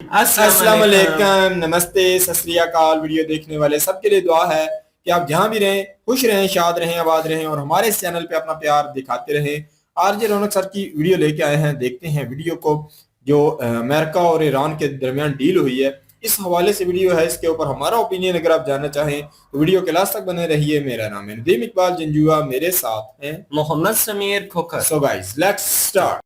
अस्सलाम वालेकुम, नमस्ते, सत श्री अकाल। वीडियो देखने वाले सबके लिए दुआ है कि आप जहां भी रहें खुश रहें, शाद रहें, आबाद रहें और हमारे इस चैनल पे अपना प्यार दिखाते रहें। आरजे रौनक सर की वीडियो लेके आए हैं, देखते हैं वीडियो को। जो अमेरिका और ईरान के दरमियान डील हुई है, इस हवाले से वीडियो है। इसके ऊपर हमारा ओपिनियन अगर आप जानना चाहें तो वीडियो के लास्ट तक बने रहिए। मेरा नाम है नदीम इकबाल जंजुआ, मेरे साथ हैं Mohammad Sameer Khokhar. So guys let's start.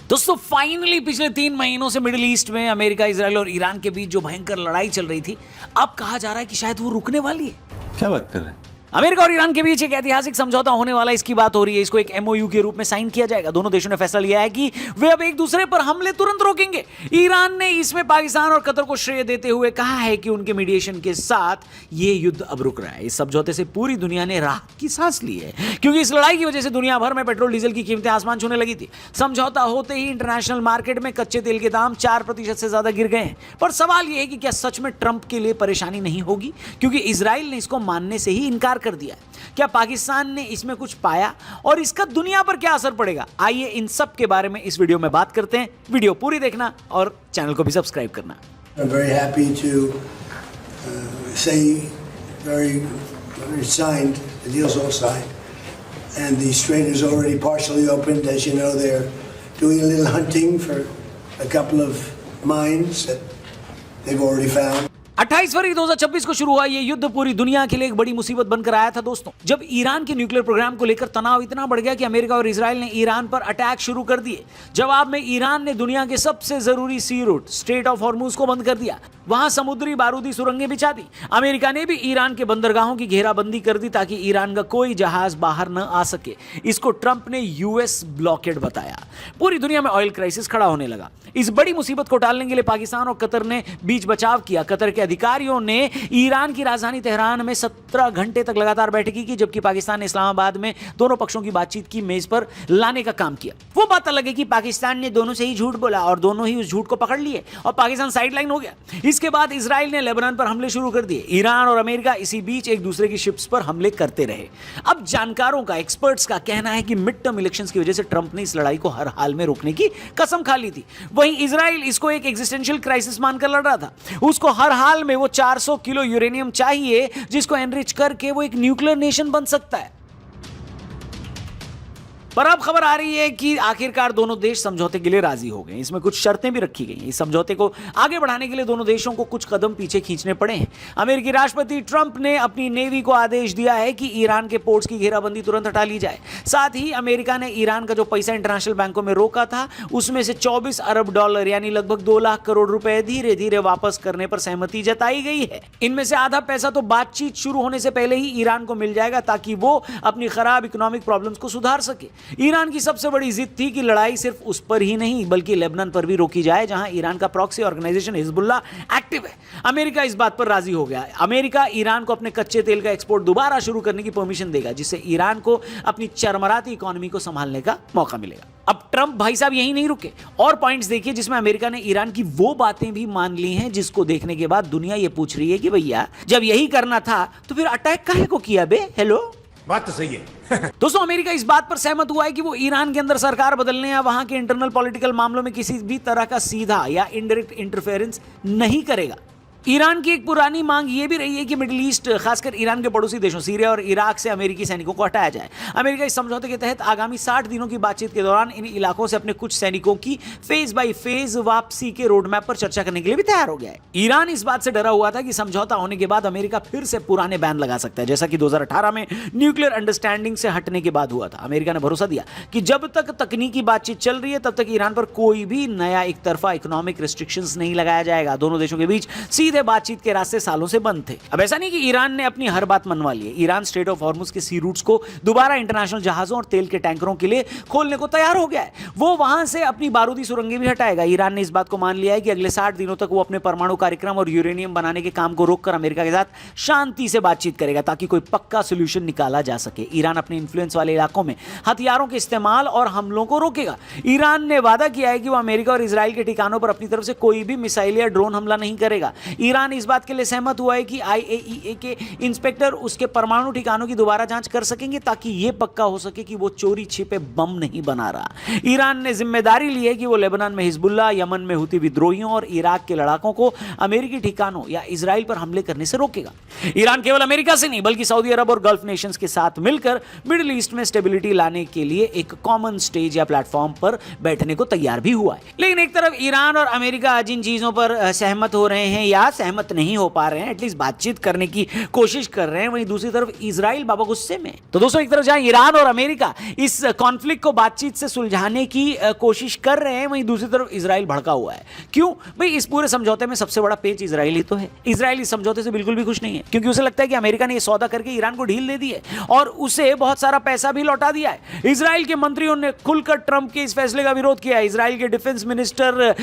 दोस्तों फाइनली पिछले 3 महीनों से मिडिल ईस्ट में अमेरिका, इजराइल और ईरान के बीच जो भयंकर लड़ाई चल रही थी, अब कहा जा रहा है कि शायद वो रुकने वाली है। क्या बात कर रहे हैं? अमेरिका और ईरान के बीच एक ऐतिहासिक समझौता होने वाला है, इसकी बात हो रही है। इसको एक एमओयू के रूप में साइन किया जाएगा। दोनों देशों ने फैसला लिया है कि वे अब एक दूसरे पर हमले तुरंत रोकेंगे। ईरान ने इसमें पाकिस्तान और कतर को श्रेय देते हुए कहा है कि उनके मीडिएशन के साथ ये युद्ध अब रुक रहा है। इस समझौते से पूरी दुनिया ने राहत की सांस ली है, क्योंकि इस लड़ाई की वजह से दुनिया भर में पेट्रोल डीजल की कीमतें आसमान छूने लगी थी। समझौता होते ही इंटरनेशनल मार्केट में कच्चे तेल के दाम 4% से ज्यादा गिर गए हैं। पर सवाल यह है कि क्या सच में ट्रंप के लिए परेशानी नहीं होगी, क्योंकि इजराइल ने इसको मानने से ही इनकार कर दिया है। क्या पाकिस्तान ने इसमें कुछ पाया और इसका दुनिया पर क्या असर पड़ेगा? आइए इन सब के बारे में इस वीडियो में बात करते हैं। वीडियो पूरी देखना और चैनल को भी सब्सक्राइब करना। I'm very happy to say very signed, the deal's all signed, and the strait is already partially opened. As you know, they're doing a little hunting for a couple of mines that they've already found. 28 फरवरी 2026 को शुरू हुआ ये युद्ध पूरी दुनिया के लिए एक बड़ी मुसीबत बनकर आया था दोस्तों, जब ईरान के न्यूक्लियर प्रोग्राम को लेकर तनाव इतना बढ़ गया कि अमेरिका और इजराइल ने ईरान पर अटैक शुरू कर दिए। जवाब में ईरान ने दुनिया के सबसे जरूरी सी रूट स्ट्रेट ऑफ हॉर्मुज को बंद कर दिया। वहां समुद्री बारूदी सुरंगें बिछा दी। अमेरिका ने भी ईरान के बंदरगाहों की घेराबंदी कर दी ताकि ईरान का कोई जहाज बाहर न आ सके। इसको ट्रंप ने यूएस ब्लॉकेड बताया। पूरी दुनिया में ऑयल क्राइसिस खड़ा होने लगा। इस बड़ी मुसीबत को टालने के लिए पाकिस्तान और कतर ने बीच बचाव किया। कतर के अधिकारियों ने ईरान की राजधानी तेहरान में 17 घंटे तक लगातार बैठकी की, जबकि पाकिस्तान ने इस्लामाबाद में दोनों पक्षों की बातचीत की मेज पर लाने का काम किया। वो बात अलग है कि पाकिस्तान ने दोनों से ही झूठ बोला और दोनों ही उस झूठ को पकड़ लिए और पाकिस्तान साइडलाइन हो गया। इसके बाद इजराइल ने लेबनान पर हमले शुरू कर दिए। ईरान और अमेरिका इसी बीच एक दूसरे की शिप्स पर हमले करते रहे। अब जानकारों का, एक्सपर्ट्स का कहना है कि मिड टर्म इलेक्शंस की वजह से ट्रंप ने इस लड़ाई को हर हाल में रोकने की कसम खा ली थी। वहीं इजराइल इसको एक एग्जिस्टेंशियल क्राइसिस मानकर लड़ रहा था। उसको हर हाल में वो 400 किलो यूरेनियम चाहिए, जिसको एनरिच करके वो एक न्यूक्लियर नेशन बन सकता है। पर अब खबर आ रही है कि आखिरकार दोनों देश समझौते के लिए राजी हो गए। इसमें कुछ शर्तें भी रखी गई। इस समझौते को आगे बढ़ाने के लिए दोनों देशों को कुछ कदम पीछे खींचने पड़े हैं। अमेरिकी राष्ट्रपति ट्रंप ने अपनी नेवी को आदेश दिया है कि ईरान के पोर्ट्स की घेराबंदी तुरंत हटा ली जाए। साथ ही अमेरिका ने ईरान का जो पैसा इंटरनेशनल बैंकों में रोका था, उसमें से $24 अरब यानी लगभग 2 लाख करोड़ रुपए धीरे धीरे वापस करने पर सहमति जताई गई है। इनमें से आधा पैसा तो बातचीत शुरू होने से पहले ही ईरान को मिल जाएगा, ताकि वो अपनी खराब इकोनॉमिक प्रॉब्लम्स को सुधार सके। ईरान की सबसे बड़ी जिद थी कि लड़ाई सिर्फ उस पर ही नहीं बल्कि लेबनान पर भी रोकी जाए, जहां ईरान का प्रॉक्सी ऑर्गेनाइजेशन हिजबुल्लाह एक्टिव है। अमेरिका इस बात पर राजी हो गया है। अमेरिका ईरान को अपने कच्चे तेल का एक्सपोर्ट दोबारा शुरू करने की परमिशन देगा, जिससे ईरान को अपनी चरमराती इकोनॉमी को संभालने का मौका मिलेगा। अब ट्रंप भाई साहब यही नहीं रुके, और पॉइंट्स देखिए जिसमें अमेरिका ने ईरान की वो बातें भी मान ली हैं जिसको देखने के बाद दुनिया ये पूछ रही है कि भैया जब यही करना था तो फिर अटैक काहे को किया बे? हेलो, बात तो सही है। दोस्तों अमेरिका इस बात पर सहमत हुआ है कि वो ईरान के अंदर सरकार बदलने या वहां के इंटरनल पॉलिटिकल मामलों में किसी भी तरह का सीधा या इनडायरेक्ट इंटरफेरेंस नहीं करेगा। ईरान की एक पुरानी मांग ये भी रही है कि मिडिल ईस्ट, खासकर ईरान के पड़ोसी देशों सीरिया और इराक से अमेरिकी सैनिकों को हटाया जाए। अमेरिका इस समझौते के तहत आगामी 60 दिनों की बातचीत के दौरान इन इलाकों से अपने कुछ सैनिकों की फेज बाय फेज वापसी के रोड मैप पर चर्चा करने के लिए भी तैयार हो गया है। ईरान इस बात से डरा हुआ था कि समझौता होने के बाद अमेरिका फिर से पुराने बैन लगा सकता है, जैसा कि 2018 में न्यूक्लियर अंडरस्टैंडिंग से हटने के बाद हुआ था। अमेरिका ने भरोसा दिया कि जब तक तकनीकी बातचीत चल रही है तब तक ईरान पर कोई भी नया एक तरफा इकोनॉमिक रिस्ट्रिक्शंस नहीं लगाया जाएगा। दोनों देशों के बीच सीधे बातचीत के रास्ते सालों से बंद थे। अब ऐसा नहीं कि ईरान ने अपनी हर बात मनवा ली है। ईरान स्ट्रेट ऑफ हॉर्मुज के सी रूट्स को दोबारा इंटरनेशनल जहाजों और तेल के टैंकरों के लिए खोलने को तैयार हो गया है। वो वहां से अपनी बारूदी सुरंगें भी हटाएगा। ईरान ने इस बात को मान लिया है कि अगले 60 दिनों तक वो अपने परमाणु कार्यक्रम और यूरेनियम बनाने के काम को रोककर अमेरिका के साथ शांति से बातचीत करेगा, ताकि कोई पक्का सोल्यूशन निकाला जा सके। ईरान अपने इन्फ्लुएंस वाले इलाकों में हथियारों के इस्तेमाल और हमलों को रोकेगा। ईरान ने वादा किया है कि वो अमेरिका और इजराइल के ठिकानों पर अपनी तरफ से कोई भी मिसाइल या ड्रोन हमला नहीं करेगा। ईरान इस बात के लिए सहमत हुआ है कि IAEA के इंस्पेक्टर उसके परमाणु ठिकानों की दोबारा जांच कर सकेंगे ताकि यह पक्का हो सके कि वो चोरी छिपे बम नहीं बना रहा। ईरान ने जिम्मेदारी ली है कि वो लेबनान में हिजबुल्लाह, यमन में हुती विद्रोहियों और इराक के लड़ाकों को अमेरिकी ठिकानों या इजराइल पर हमले करने से रोकेगा। ईरान केवल अमेरिका से नहीं बल्कि सऊदी अरब और गल्फ नेशंस के साथ मिलकर मिडिल ईस्ट में स्टेबिलिटी लाने के लिए एक कॉमन स्टेज या प्लेटफॉर्म पर बैठने को तैयार भी हुआ है। लेकिन एक तरफ ईरान और अमेरिका जिन चीजों पर सहमत हो रहे हैं या सहमत नहीं हो पा रहे हैं, एटलीस्ट बातचीत करने की कोशिश कर रहे हैं, वहीं दूसरी तरफ इजराइल बाबा गुस्से में। तो दोस्तों, एक तरफ जहां ईरान और अमेरिका इस कॉन्फ्लिक्ट को बातचीत से सुलझाने की कोशिश कर रहे हैं, वहीं दूसरी तरफ इजराइल भड़का हुआ है। क्यों भाई? इस पूरे समझौते में सबसे बड़ा पेच इजराइल ही तो है। इजराइल इस समझौते से बिल्कुल भी खुश नहीं है क्योंकि उसे लगता है कि अमेरिका ने यह सौदा करके ईरान को ढील दे दी है और उसे बहुत सारा पैसा भी लौटा दिया है। इजराइल के मंत्रियों ने खुलकर ट्रंप के इस फैसले का विरोध किया है। इजराइल के डिफेंस मिनिस्टर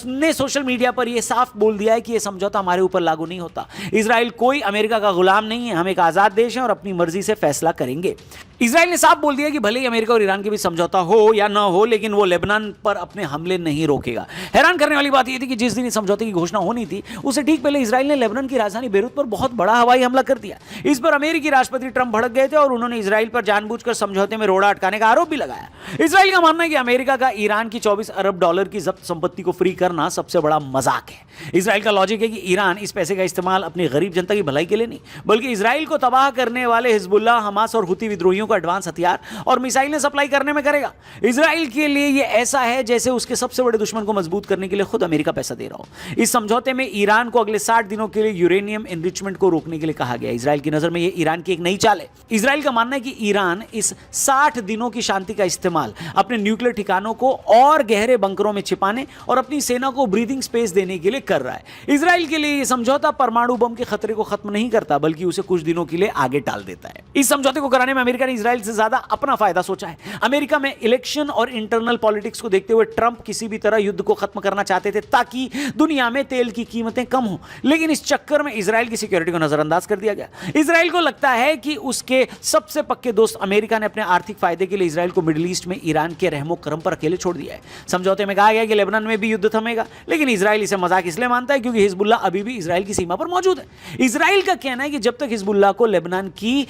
ने सोशल मीडिया पर यह साफ बोल दिया है कि यह समझौता हमारे ऊपर लागू नहीं होता। इजराइल कोई अमेरिका का गुलाम नहीं है, हम एक आजाद देश हैं और अपनी मर्जी से फैसला करेंगे। इजराइल ने साफ बोल दिया कि भले ही अमेरिका और ईरान के बीच समझौता हो या ना हो, लेकिन वो लेबनान पर अपने हमले नहीं रोकेगा। हैरान करने वाली बात यह थी कि जिस दिन इस समझौते की घोषणा होनी थी उससे ठीक पहले इजराइल ने लेबनान की राजधानी बेरूत पर बहुत बड़ा हवाई हमला कर दिया। इस पर अमेरिकी राष्ट्रपति ट्रंप भड़क गए थे और उन्होंने इजराइल पर जानबूझकर समझौते में रोड़ा अटकाने का आरोप भी लगाया। इजराइल का मानना है कि अमेरिका का ईरान की 24 अरब डॉलर की जब्त संपत्ति को फ्री करना सबसे बड़ा मजाक है। इजराइल का लॉजिक है कि ईरान इस पैसे का इस्तेमाल अपनी गरीब जनता की भलाई के लिए नहीं बल्कि इजराइल को तबाह करने वाले हिजबुल्लाह, हमास और हुती विद्रोहियों को एडवांस हथियार और मिसाइलें सप्लाई करने में करेगा। इजराइल के लिए यह ऐसा है जैसे उसके सबसे बड़े दुश्मन को मजबूत करने के लिए खुद अमेरिका पैसा दे रहा हो। इस समझौते में ईरान को अगले 60 दिनों के लिए यूरेनियम एनरिचमेंट को रोकने के लिए कहा गया। इजराइल की नजर में यह ईरान की एक नई चाल है। इजराइल का मानना है कि ईरान इस 60 दिनों की शांति का इस्तेमाल अपने न्यूक्लियर ठिकानों को और गहरे बंकरों में छिपाने और अपनी सेना को ब्रीदिंग स्पेस देने के लिए कर रहा है। इजराइल के लिए यह समझौता परमाणु बम के खतरे को खत्म नहीं करता बल्कि उसे कुछ दिनों के लिए आगे टाल देता है। इस समझौते को कराने में अमेरिका ने इजराइल से ज्यादा अपना फायदा सोचा है। अमेरिका में इलेक्शन और इंटरनल पॉलिटिक्स को देखते हुए ट्रंप किसी भी तरह युद्ध को खत्म करना चाहते थे ताकि दुनिया में तेल की कीमतें कम हो, लेकिन इस चक्कर में इजराइल की सिक्योरिटी को नजरअंदाज कर दिया गया। इजराइल को लगता है कि उसके सबसे पक्के दोस्त अमेरिका ने अपने आर्थिक फायदे के लिए इजराइल को मिडिल ईस्ट में ईरान के रहमो करम पर अकेले छोड़ दिया है। समझौते में कहा गया कि लेबनान में भी युद्ध थमेगा, लेकिन इजराइल इसे मजाक इसलिए मानता है क्योंकि हिजबुल्लाह अभी भी इजराइल की सीमा पर मौजूद है। इजराइल का कहना है कि जब तक हिजबुल्लाह को लेबनान की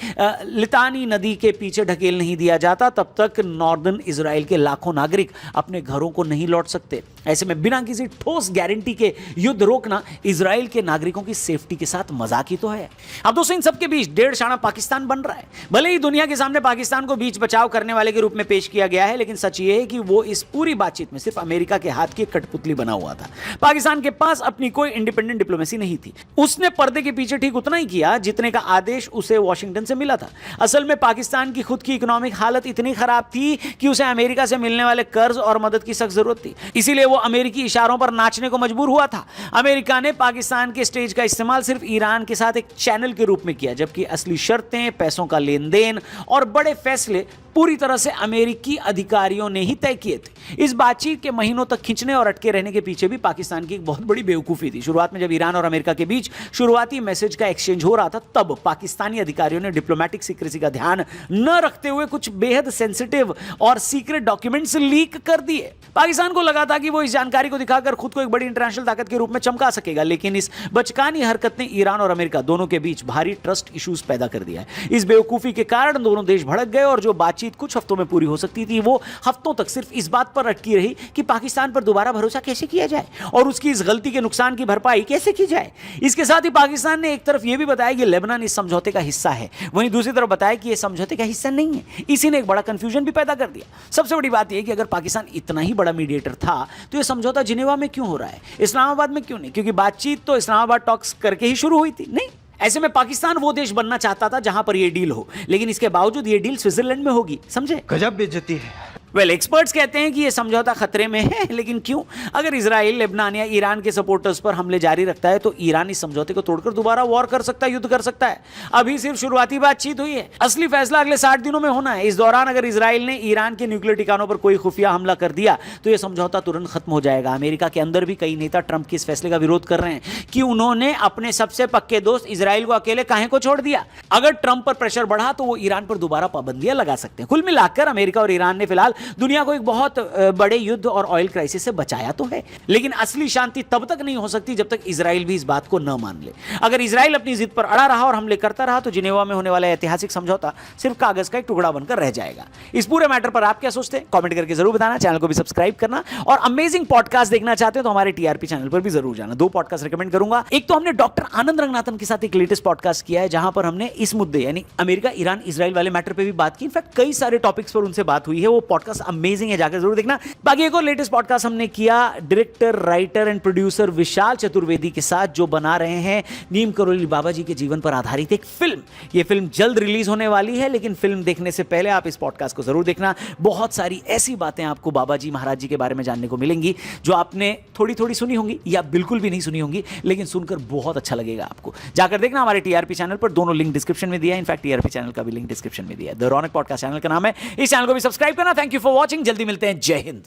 लितानी नदी के पीछे ढकेल नहीं दिया जाता तब तक नॉर्दर्न इजराइल के लाखों नागरिक अपने घरों को नहीं लौट सकते। ऐसे में बिना किसी ठोस गारंटी के युद्ध रोकना इजराइल के नागरिकों की सेफ्टी के साथ मजाक ही तो है। अब दोस्तों, इन सबके बीच डेढ़ शाना पाकिस्तान बन रहा है। भले ही दुनिया के सामने पाकिस्तान को बीच बचाव करने वाले के रूप में पेश किया गया है, लेकिन सच ये है कि वो इस पूरी बातचीत में सिर्फ अमेरिका के हाथ की कठपुतली बना हुआ था। पाकिस्तान के पास अपनी कोई इंडिपेंडेंट डिप्लोमेसी नहीं थी। उसने पर्दे के पीछे ठीक उतना ही किया जितने का आदेश उसे वॉशिंगटन से मिला था। असल में पाकिस्तान की खुद की इकोनॉमिक हालत इतनी खराब थी कि उसे अमेरिका से मिलने वाले कर्ज और मदद की सख्त जरूरत थी, इसीलिए वो अमेरिकी इशारों पर नाचने को मजबूर हुआ था। अमेरिका ने पाकिस्तान के स्टेज का इस्तेमाल सिर्फ ईरान के साथ एक चैनल के रूप में किया, जबकि असली शर्तें, पैसों का लेन देन और बड़े फैसले पूरी तरह से अमेरिकी अधिकारियों ने ही तय किए थे। इस बातचीत के महीनों तक खिंचने और अटके रहने के पीछे भी पाकिस्तान की एक बहुत बड़ी बेवकूफी थी। शुरुआत में जब ईरान और अमेरिका के बीच शुरुआती मैसेज का एक्सचेंज हो रहा था, तब पाकिस्तानी अधिकारियों ने डिप्लोमेटिक सीक्रेसी का ध्यान न रखते हुए कुछ बेहद सेंसिटिव और सीक्रेट डॉक्यूमेंट्स लीक कर दिए। पाकिस्तान को लगा था कि वो इस जानकारी को दिखाकर खुद को एक बड़ी इंटरनेशनल ताकत के रूप में चमका सकेगा, लेकिन इस बचकानी हरकत ने ईरान और अमेरिका दोनों के बीच भारी ट्रस्ट इश्यूज पैदा कर दिया है। इस बेवकूफी के कारण दोनों देश भड़क गए और जो बातचीत कुछ हफ्तों में पूरी हो सकती थी, वो हफ्तों तक सिर्फ इस बात पर अटकी रही कि पाकिस्तान पर दोबारा भरोसा कैसे किया जाए और उसकी इस गलती के नुकसान की भरपाई कैसे की जाए। इसके साथ ही पाकिस्तान ने एक तरफ यह भी बताया कि लेबनान इस समझौते का हिस्सा है, वहीं दूसरी तरफ बताया कि यह समझौते का हिस्सा नहीं है। इसी ने एक बड़ा कंफ्यूजन भी पैदा कर दिया। सबसे बड़ी बात यह कि अगर पाकिस्तान इतना ही बड़ा मीडिएटर था तो यह समझौता जिनेवा में क्यों हो रहा है, इस्लामाबाद में क्यों नहीं? क्योंकि बातचीत तो इस्लामाबाद टॉक्स करके ही शुरू हुई थी। नहीं, ऐसे में पाकिस्तान वो देश बनना चाहता था जहां पर यह डील हो, लेकिन इसके बावजूद यह डील स्विट्जरलैंड में होगी। समझे? गजब बेइज्जती है। एक्सपर्ट्स कहते हैं कि यह समझौता खतरे में है, लेकिन क्यों? अगर इजराइल, लेबनान या ईरान के सपोर्टर्स पर हमले जारी रखता है तो ईरान इस समझौते को तोड़कर दोबारा वॉर कर सकता है, युद्ध कर सकता है। अभी सिर्फ शुरुआती बातचीत हुई है, असली फैसला अगले 60 दिनों में होना है। इस दौरान अगर इजराइल ने ईरान के न्यूक्लियर ठिकानों पर कोई खुफिया हमला कर दिया तो यह समझौता तुरंत खत्म हो जाएगा। अमेरिका के अंदर भी कई नेता ट्रंप के इस फैसले का विरोध कर रहे हैं कि उन्होंने अपने सबसे पक्के दोस्त इजराइल को अकेले काहे को छोड़ दिया। अगर ट्रंप पर प्रेशर बढ़ा तो वो ईरान पर दोबारा पाबंदियां लगा सकते हैं। कुल मिलाकर अमेरिका और ईरान ने फिलहाल दुनिया को एक बहुत बड़े युद्ध और ऑयल क्राइसिस से बचाया तो है, लेकिन असली शांति तब तक नहीं हो सकती जब तक इजराइल भी इस बात को न मान ले। अगर इजराइल अपनी जिद पर अड़ा रहा और हमले करता रहा तो जिनेवा में होने वाला ऐतिहासिक समझौता सिर्फ कागज का एक टुकड़ा बनकर रह जाएगा। इस पूरे मैटर पर आप क्या सोचते हैं कमेंट करके जरूर बताना, चैनल को भी सब्सक्राइब करना, और अमेजिंग पॉडकास्ट देखना चाहते हो तो हमारे टीआरपी चैनल पर भी जरूर जाना। 2 पॉडकास्ट रिकमेंड करूंगा। एक तो हमने डॉक्टर आनंद रंगनाथन के साथ एक लेटेस्ट पॉडकास्ट किया है जहां पर हमने इस मुद्दे यानी अमेरिका ईरान इजराइल वाले मैटर पे भी बात की। इनफैक्ट कई सारे टॉपिक्स पर उनसे बात हुई है, वो पॉडकास्ट अमेजिंग है, जाकर जरूर देखना। बाकी एक और लेटेस्ट पॉडकास्ट हमने किया डायरेक्टर, राइटर एंड प्रोड्यूसर विशाल चतुर्वेदी के साथ, जो बना रहे हैं नीम करोली बाबा जी के जीवन पर आधारित एक फिल्म। ये फिल्म जल्द रिलीज होने वाली है, लेकिन फिल्म देखने से पहले आप इस पॉडकास्ट को जरूर देखना। बहुत सारी ऐसी बातें आपको बाबा जी महाराज जी के बारे में जानने को मिलेंगी जो आपने थोड़ी थोड़ी सुनी होंगी या बिल्कुल भी नहीं सुनी होंगी, लेकिन सुनकर बहुत अच्छा लगेगा आपको। जाकर देखना हमारे टीआरपी चैनल पर, दोनों लिंक डिस्क्रिप्शन में दिया है। इनफैक्ट टीआरपी चैनल का भी लिंक डिस्क्रिप्शन में दिया है। द रौनक पॉडकास्ट चैनल का नाम है, इस चैनल को भी सब्सक्राइब करना। थैंक यू फॉर वॉचिंग, जल्दी मिलते हैं, जय हिंद।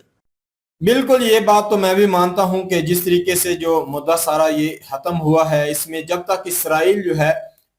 बिल्कुल, ये बात तो मैं भी मानता हूं कि जिस तरीके से जो मुद्दा सारा ये खत्म हुआ है, इसमें जब तक इसराइल जो है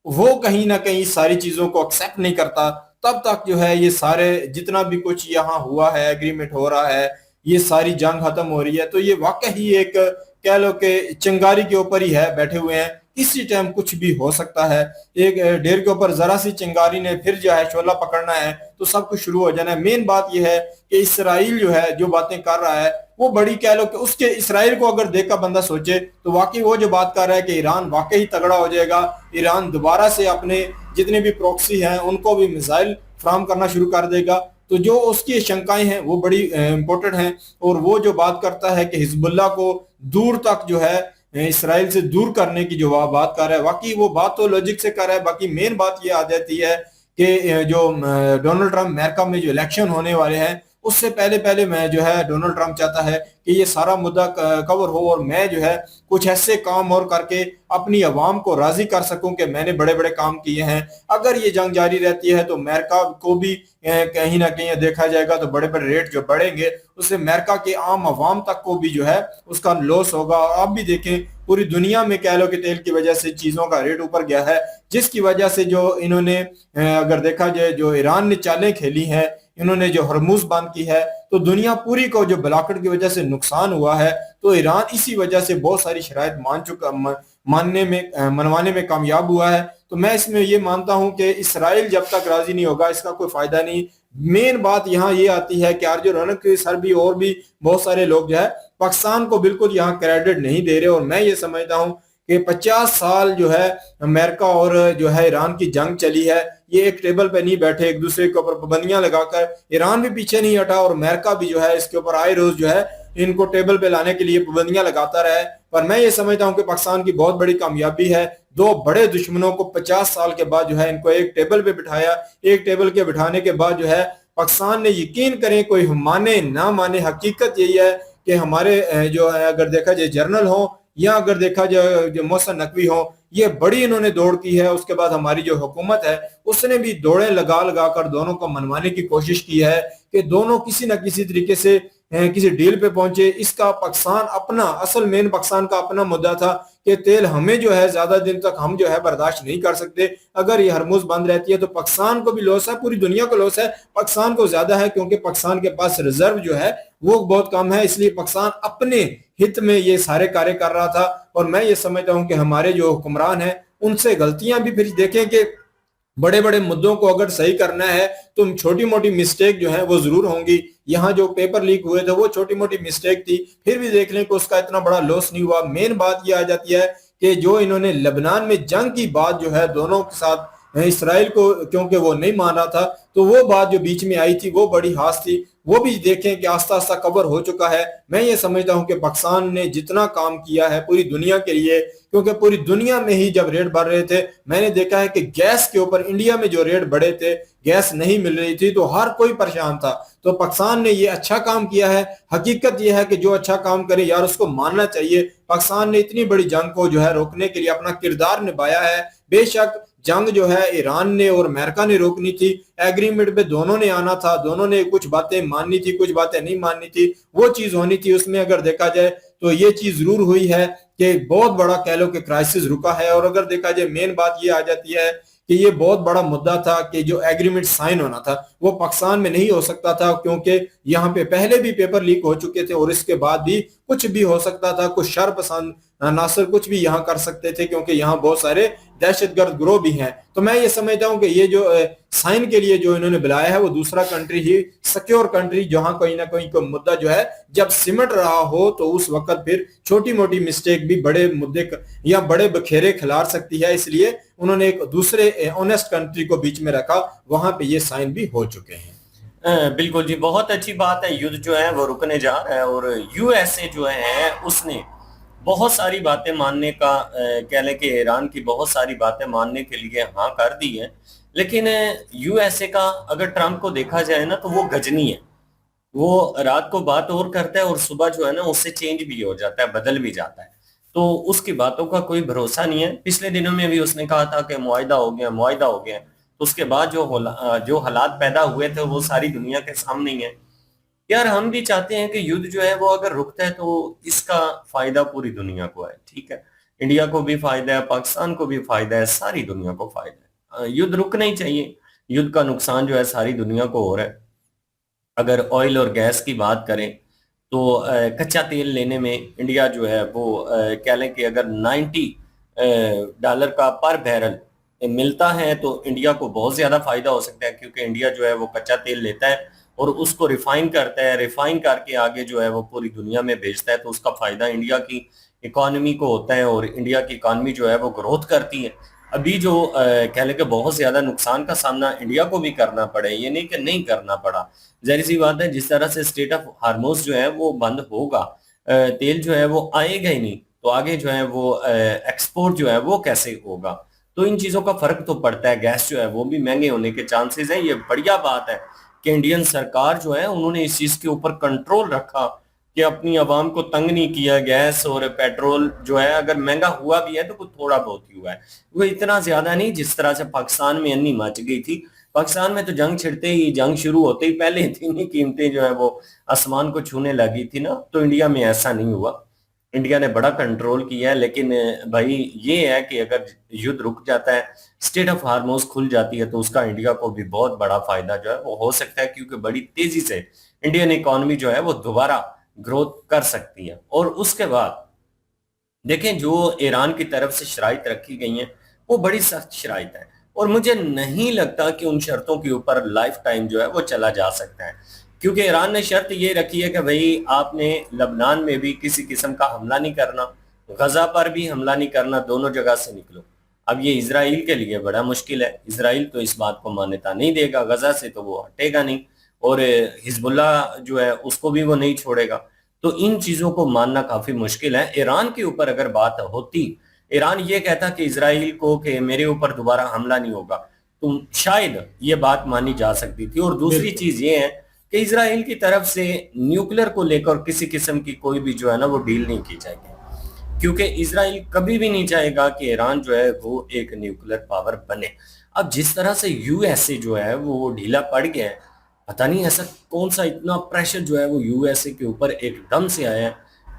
वो कहीं ना कहीं सारी चीजों को एक्सेप्ट नहीं करता, तब तक जो है ये सारे जितना भी कुछ यहाँ हुआ है, एग्रीमेंट हो रहा है, ये सारी जंग खत्म हो रही है। तो ये वाकई ही एक कह लो कि चिंगारी के ऊपर ही है, बैठे हुए हैं, इसी टाइम कुछ भी हो सकता है। एक ढेर के ऊपर जरा सी चिंगारी ने फिर जो है शोला पकड़ना है तो सब कुछ शुरू हो जाना है। मेन बात यह है कि इसराइल जो है जो बातें कर रहा है वो बड़ी कह लो कि उसके इसराइल को अगर देख का बंदा सोचे तो वाकई वो जो बात कर रहा है कि ईरान वाकई तगड़ा हो जाएगा, ईरान दोबारा से अपने जितने भी प्रॉक्सी हैं उनको भी मिसाइल फराहम करना शुरू कर देगा। तो जो उसकी शंकाएं हैं वो बड़ी इंपॉर्टेंट हैं। और वो जो बात करता है कि हिजबुल्लाह को दूर तक जो है इसराइल से दूर करने की जो बात कर रहा है, वाकई वो बात तो लॉजिक से कर रहा है। बाकी मेन बात ये आ जाती है कि जो डोनाल्ड ट्रंप अमेरिका में जो इलेक्शन होने वाले हैं उससे पहले पहले मैं जो है डोनाल्ड ट्रंप चाहता है कि ये सारा मुद्दा कवर हो और मैं जो है कुछ ऐसे काम और करके अपनी आवाम को राजी कर सकूं कि मैंने बड़े बड़े काम किए हैं। अगर ये जंग जारी रहती है तो अमेरिका को भी कहीं ना कहीं देखा जाएगा तो बड़े बड़े रेट जो बढ़ेंगे उससे अमेरिका के आम आवाम तक को भी जो है उसका लॉस होगा। और आप भी देखें पूरी दुनिया में कह लो कि तेल की वजह से चीजों का रेट ऊपर गया है, जिसकी वजह से जो इन्होंने अगर देखा जाए जो ईरान ने चालें खेली हैं, इन्होंने जो हरमुज बंद की है, तो दुनिया पूरी को जो ब्लॉकेट की वजह से नुकसान हुआ है। तो ईरान इसी वजह से बहुत सारी शराइत मनवाने में कामयाब हुआ है। तो मैं इसमें ये मानता हूं कि इसराइल जब तक राजी नहीं होगा इसका कोई फायदा नहीं। मेन बात यहाँ ये आती है कि आरजे रौनक सर भी और भी बहुत सारे लोग जो है पाकिस्तान को बिल्कुल यहाँ क्रेडिट नहीं दे रहे। और मैं ये समझता हूँ कि 50 साल जो है अमेरिका और जो है ईरान की जंग चली है, ये एक टेबल पे नहीं बैठे, एक दूसरे के ऊपर पाबंदियां लगाकर ईरान भी पीछे नहीं हटा और अमेरिका भी जो है इसके ऊपर आए रोज जो है इनको टेबल पे लाने के लिए पाबंदियां लगाता रहे। पर मैं ये समझता हूं कि पाकिस्तान की बहुत बड़ी कामयाबी है, 2 बड़े दुश्मनों को 50 साल के बाद जो है इनको एक टेबल पे बिठाया। एक टेबल के बिठाने के बाद जो है पाकिस्तान ने यकीन करें कोई माने ना माने, हकीकत यही है कि हमारे जो है अगर देखा जाए जर्नल हो या अगर देखा जाए जो मोहसिन नकवी हो, ये बड़ी इन्होंने दौड़ की है। उसके बाद हमारी जो हुकूमत है उसने भी दौड़े लगा लगा कर दोनों को मनवाने की कोशिश की है कि दोनों किसी न किसी तरीके से किसी डील पे पहुंचे। इसका पाकिस्तान अपना असल मेन पाकिस्तान का अपना मुद्दा था कि तेल हमें जो है ज्यादा दिन तक हम जो है बर्दाश्त नहीं कर सकते। अगर ये हरमुज बंद रहती है तो पाकिस्तान को भी लॉस है, पूरी दुनिया को लॉस है, पाकिस्तान को ज्यादा है क्योंकि पाकिस्तान के पास रिजर्व जो है वो बहुत कम है। इसलिए पाकिस्तान अपने हित में ये सारे कार्य कर रहा था। और मैं ये समझता हूं कि हमारे जो हुक्मरान हैं उनसे गलतियां भी फिर देखें कि बड़े बड़े मुद्दों को अगर सही करना है तो छोटी मोटी मिस्टेक जो है वो जरूर होंगी। यहाँ जो पेपर लीक हुए थे वो छोटी मोटी मिस्टेक थी, फिर भी देख लें कि उसका इतना बड़ा लॉस नहीं हुआ। मेन बात ये आ जाती है कि जो इन्होंने लेबनान में जंग की बात जो है दोनों के साथ इसराइल को क्योंकि वो नहीं मान रहा था तो वो बात जो बीच में आई थी वो बड़ी हास थी, वो भी देखें कि आस्ता आस्ता कवर हो चुका है। मैं ये समझता हूं कि पाकिस्तान ने जितना काम किया है पूरी दुनिया के लिए, क्योंकि पूरी दुनिया में ही जब रेट बढ़ रहे थे मैंने देखा है कि गैस के ऊपर इंडिया में जो रेट बढ़े थे, गैस नहीं मिल रही थी तो हर कोई परेशान था। तो पाकिस्तान ने ये अच्छा काम किया है। हकीकत यह है कि जो अच्छा काम करे यार उसको मानना चाहिए। पाकिस्तान ने इतनी बड़ी जंग को जो है रोकने के लिए अपना किरदार निभाया है। बेशक जंग जो है ईरान ने और अमेरिका ने रोकनी थी, एग्रीमेंट पे दोनों ने आना था, दोनों ने कुछ बातें माननी थी, कुछ बातें नहीं माननी थी, वो चीज होनी थी। उसमें अगर देखा जाए तो ये चीज जरूर हुई है कि बहुत बड़ा कह लो कि क्राइसिस रुका है। और अगर देखा जाए मेन बात ये आ जाती है कि ये बहुत बड़ा मुद्दा था कि जो एग्रीमेंट साइन होना था वो पाकिस्तान में नहीं हो सकता था, क्योंकि यहाँ पे पहले भी पेपर लीक हो चुके थे और इसके बाद भी कुछ भी हो सकता था। कुछ शर पसंद नासर कुछ भी यहाँ कर सकते थे, क्योंकि यहाँ बहुत सारे दहशतगर्द गिरोह भी हैं। तो मैं ये समझता हूँ कि ये जो साइन के लिए जो इन्होंने बुलाया है वो दूसरा कंट्री ही, सिक्योर कंट्री, जहाँ कोई ना कोई मुद्दा जो है जब सिमट रहा हो तो उस वक्त फिर छोटी मोटी मिस्टेक भी बड़े मुद्दे या बड़े बखेरे खिलार सकती है। इसलिए उन्होंने एक दूसरे ऑनेस्ट कंट्री को बीच में रखा, वहां पे ये साइन भी हो चुके हैं। बिल्कुल जी, बहुत अच्छी बात है। युद्ध जो है वो रुकने जा रहा है और यूएसए जो है उसने बहुत सारी बातें मानने का कह लें कि ईरान की बहुत सारी बातें मानने के लिए हाँ कर दी है। लेकिन यूएसए का अगर ट्रंप को देखा जाए ना तो वो गजनी है। वो रात को बात और करता है और सुबह जो है ना उससे चेंज भी हो जाता है, बदल भी जाता है। तो उसकी बातों का कोई भरोसा नहीं है। पिछले दिनों में भी उसने कहा था कि मुआहिदा हो गया, मुआहिदा हो गया। तो उसके बाद जो हालात पैदा हुए थे वो सारी दुनिया के सामने ही है। यार हम भी चाहते हैं कि युद्ध जो है वो अगर रुकता है तो इसका फायदा पूरी दुनिया को है, ठीक है। इंडिया को भी फायदा है, पाकिस्तान को भी फायदा है, सारी दुनिया को फायदा है। युद्ध रुकना ही चाहिए। युद्ध का नुकसान जो है सारी दुनिया को हो रहा है। अगर ऑयल और गैस की बात करें तो कच्चा तेल लेने में इंडिया जो है वो कह लें कि अगर $90 का पर बैरल मिलता है तो इंडिया को बहुत ज्यादा फायदा हो सकता है, क्योंकि इंडिया जो है वो कच्चा तेल लेता है और उसको रिफाइन करता है, रिफाइन करके आगे जो है वो पूरी दुनिया में बेचता है। तो उसका फायदा इंडिया की इकोनॉमी को होता है और इंडिया की इकोनॉमी जो है वो ग्रोथ करती है। अभी जो कह लें कि बहुत ज्यादा नुकसान का सामना इंडिया को भी करना पड़े, ये नहीं कि नहीं करना पड़ा। जाहिर सी बात है, जिस तरह से स्टेट ऑफ हार्मोस जो है वो बंद होगा, तेल जो है वो आएगा ही नहीं, तो आगे जो है वो एक्सपोर्ट जो है वो कैसे होगा। तो इन चीजों का फर्क तो पड़ता है। गैस जो है वो भी महंगे होने के चांसेस है। ये बढ़िया बात है कि इंडियन सरकार जो है उन्होंने इस चीज के ऊपर कंट्रोल रखा कि अपनी आवाम को तंग नहीं किया। गैस और पेट्रोल जो है अगर महंगा हुआ भी है तो कुछ थोड़ा बहुत ही हुआ है, वो इतना ज्यादा नहीं जिस तरह से पाकिस्तान में अन्नी मच गई थी। पाकिस्तान में तो जंग छिड़ते ही, जंग शुरू होते ही पहले इतनी कीमतें जो है वो आसमान को छूने लगी थी ना। तो इंडिया में ऐसा नहीं हुआ, इंडिया ने बड़ा कंट्रोल किया है। लेकिन भाई ये है कि अगर युद्ध रुक जाता है, स्टेट ऑफ हार्मोस खुल जाती है, तो उसका इंडिया को भी बहुत बड़ा फायदा जो है वो हो सकता है, क्योंकि बड़ी तेजी से इंडियन इकोनॉमी जो है वो दोबारा ग्रोथ कर सकती है। और उसके बाद देखें जो ईरान की तरफ से शराइत रखी गई हैं वो बड़ी सख्त शराइत है और मुझे नहीं लगता कि उन शर्तों के ऊपर लाइफ टाइम जो है वो चला जा सकता है। क्योंकि ईरान ने शर्त ये रखी है कि भाई आपने लबनान में भी किसी किस्म का हमला नहीं करना, गजा पर भी हमला नहीं करना, दोनों जगह से निकलो। अब ये इजराइल के लिए बड़ा मुश्किल है। इजराइल तो इस बात को मान्यता नहीं देगा, गजा से तो वो हटेगा नहीं, और हिजबुल्ला जो है उसको भी वो नहीं छोड़ेगा। तो इन चीजों को मानना काफी मुश्किल है। ईरान के ऊपर अगर बात होती, ईरान ये कहता कि इजराइल को कि मेरे ऊपर दोबारा हमला नहीं होगा, तो शायद ये बात मानी जा सकती थी। और दूसरी चीज ये है कि इजराइल की तरफ से न्यूक्लियर को लेकर किसी किस्म की कोई भी जो है ना वो डील नहीं की जाएगी, क्योंकि इजराइल कभी भी नहीं चाहेगा कि ईरान जो है वो एक न्यूक्लियर पावर बने। अब जिस तरह से यूएसए जो है वो ढीला पड़ गया है, पता नहीं ऐसा कौन सा इतना प्रेशर जो है वो यूएसए के ऊपर एकदम से आया है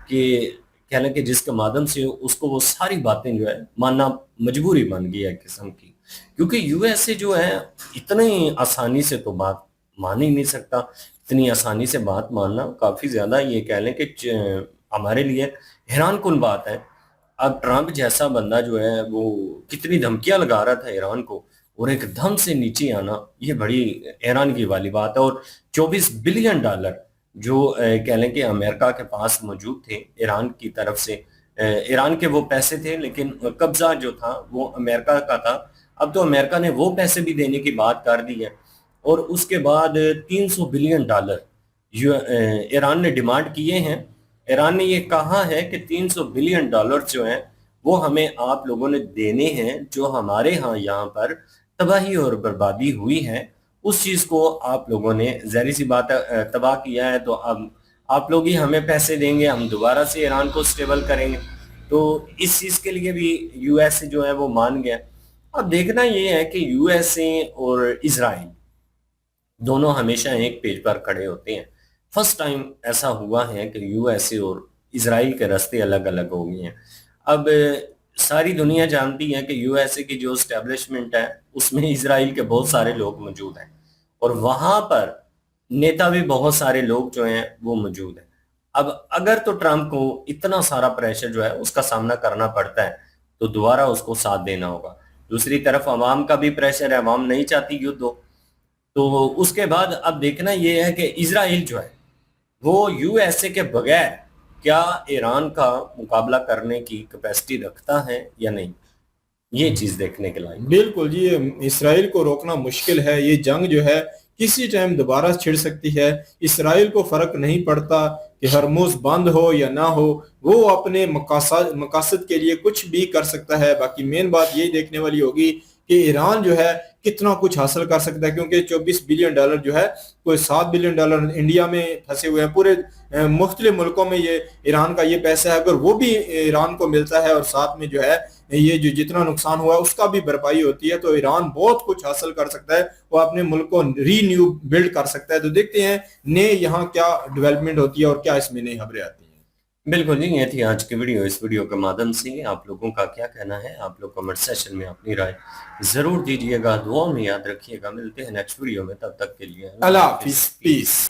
कि कह लें कि जिसके माध्यम से उसको वो सारी बातें जो है मानना मजबूरी बन गई है किस्म की। क्योंकि यूएसए जो है इतनी आसानी से तो बात मान ही नहीं सकता। इतनी आसानी से बात मानना काफी ज्यादा ये कह लें कि हमारे लिए हैरान कुन बात है। अब ट्रंप जैसा बंदा जो है वो कितनी धमकियां लगा रहा था ईरान को, और एकदम से नीचे आना ये बड़ी हैरानगी वाली बात है। और $24 बिलियन जो कह लें कि अमेरिका के पास मौजूद थे ईरान की तरफ से, ईरान के वो पैसे थे लेकिन कब्जा जो था वो अमेरिका का था। अब तो अमेरिका ने वो पैसे भी देने की बात कर दी है। और उसके बाद $300 बिलियन ईरान ने डिमांड किए हैं। ईरान ने ये कहा है कि $300 बिलियन जो हैं वो हमें आप लोगों ने देने हैं, जो हमारे यहाँ पर तबाही और बर्बादी हुई है उस चीज को आप लोगों ने, ज़ाहिर सी बात है, तबाह किया है, तो अब आप लोग ही हमें पैसे देंगे, हम दोबारा से ईरान को स्टेबल करेंगे। तो इस चीज के लिए भी यूएसए जो है वो मान गया। अब देखना ये है कि यूएसए और इजराइल दोनों हमेशा एक पेज पर खड़े होते हैं। फर्स्ट टाइम ऐसा हुआ है कि यूएसए और इजराइल के रास्ते अलग अलग हो गए हैं। अब सारी दुनिया जानती है कि यूएसए की जो स्टैब्लिशमेंट है उसमें इजराइल के बहुत सारे लोग मौजूद हैं और वहां पर नेता भी बहुत सारे लोग जो हैं वो मौजूद हैं। अब अगर तो ट्रंप को इतना सारा प्रेशर जो है उसका सामना करना पड़ता है तो दोबारा उसको साथ देना होगा। दूसरी तरफ अवाम का भी प्रेशर है, अवाम नहीं चाहती युद्ध हो। तो उसके बाद अब देखना ये है कि इजराइल जो है वो यूएसए के बगैर क्या ईरान का मुकाबला करने की कैपेसिटी रखता है या नहीं, ये चीज देखने के लायक। बिल्कुल जी, इसराइल को रोकना मुश्किल है। ये जंग जो है किसी टाइम दोबारा छिड़ सकती है। इसराइल को फर्क नहीं पड़ता कि हरमुज बंद हो या ना हो, वो अपने मकासद के लिए कुछ भी कर सकता है। बाकी मेन बात यही देखने वाली होगी कि ईरान जो है कितना कुछ हासिल कर सकता है, क्योंकि 24 बिलियन डॉलर जो है, कोई 7 बिलियन डॉलर इंडिया में फंसे हुए हैं। पूरे मुख्तलिफ मुल्कों में ये ईरान का ये पैसा है। अगर वो भी ईरान को मिलता है और साथ में जो है ये जो जितना नुकसान हुआ है उसका भी भरपाई होती है, तो ईरान बहुत कुछ हासिल कर सकता है। वो अपने मुल्क को रीन्यू बिल्ड कर सकता है। तो देखते हैं नए यहाँ क्या डेवलपमेंट होती है और क्या इसमें नई खबरें आती हैं। बिल्कुल जी, ये थी आज की वीडियो। इस वीडियो के माध्यम से आप लोगों का क्या कहना है, आप लोग कमेंट सेशन में अपनी राय जरूर दीजिएगा। दुआ में याद रखिएगा। मिलते हैं नेक्स्ट वीडियो में, तब तक के लिए अल्लाह हाफिज, पीस।